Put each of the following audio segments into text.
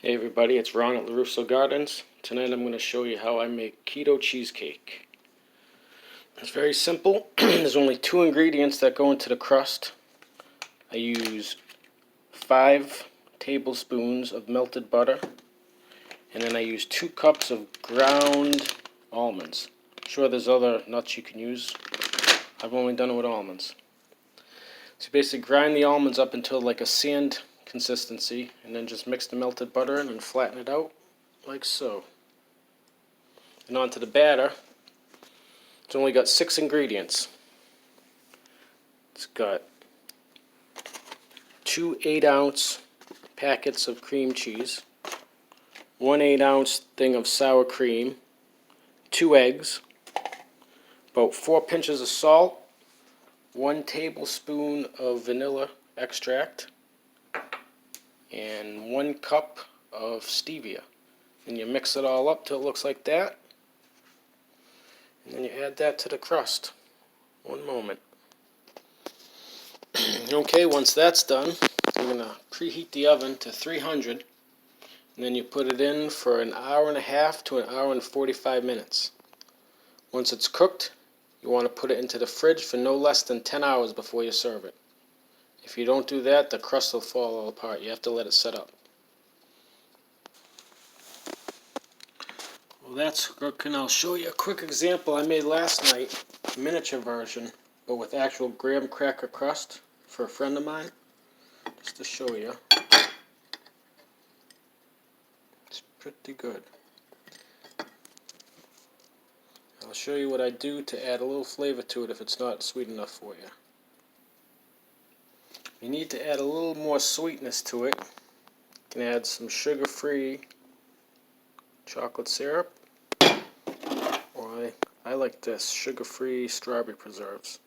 Hey everybody, it's Ron at Lorusso Gardens. Tonight I'm going to show you how I make keto cheesecake. It's very simple. There's only two ingredients that go into the crust. I use 5 tablespoons of melted butter, and then I use 2 cups of ground almonds. I'm sure there's other nuts you can use. I've only done it with almonds. So basically grind the almonds up until like a sand consistency, and then just mix the melted butter in and flatten it out like so. And onto the batter. It's only got 6 ingredients. It's got 2 8-ounce packets of cream cheese, 1 8-ounce thing of sour cream, 2 eggs, about 4 pinches of salt, 1 tablespoon of vanilla extract, and 1 cup of stevia. And you mix it all up till it looks like that. And then you add that to the crust. One moment. Okay, once that's done, you're going to preheat the oven to 300. And then you put it in for an hour and a half to an hour and 45 minutes. Once it's cooked, you want to put it into the fridge for no less than 10 hours before you serve it. If you don't do that, the crust will fall all apart. You have to let it set up. Well, that's cooking. I'll show you a quick example I made last night, a miniature version, but with actual graham cracker crust for a friend of mine, just to show you. It's pretty good. I'll show you what I do to add a little flavor to it if it's not sweet enough for you. You need to add a little more sweetness to it. You can add some sugar-free chocolate syrup, or I like this, sugar-free strawberry preserves.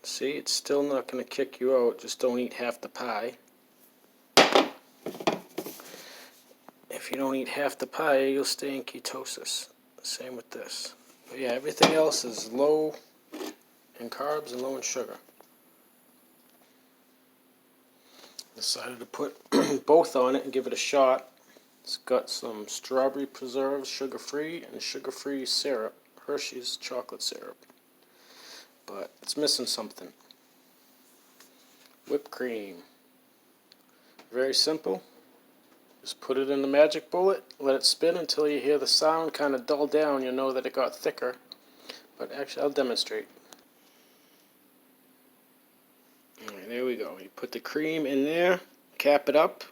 See, it's still not going to kick you out, just don't eat half the pie. If you don't eat half the pie, you'll stay in ketosis. Same with this. But yeah, everything else is low in carbs and low in sugar. Decided to put both on it and give it a shot. It's got some strawberry preserves, sugar-free, and sugar-free syrup, Hershey's chocolate syrup. But it's missing something. Whipped cream. Very simple. Just put it in the magic bullet, let it spin until you hear the sound kind of dull down. You know that it got thicker. But actually, I'll demonstrate. Alright, there we go. You put the cream in there, cap it up,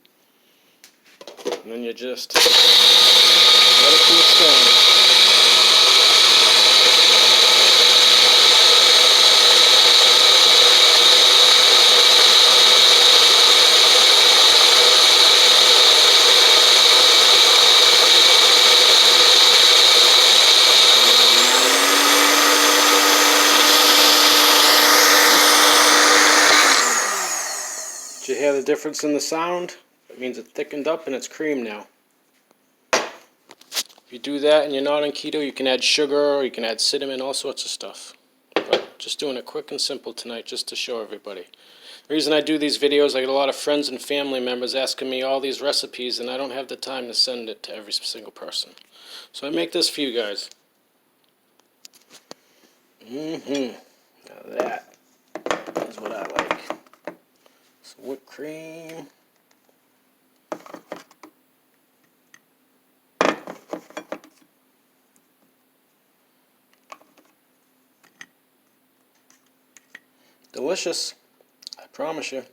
and then you just let it cool down. Did you hear the difference in the sound? It means it thickened up and it's cream now. If you do that and you're not on keto, you can add sugar, or you can add cinnamon, all sorts of stuff. But just doing it quick and simple tonight just to show everybody. The reason I do these videos, I get a lot of friends and family members asking me all these recipes, and I don't have the time to send it to every single person. So I make this for you guys. Now that is what I like. Some whipped cream. Delicious, I promise you.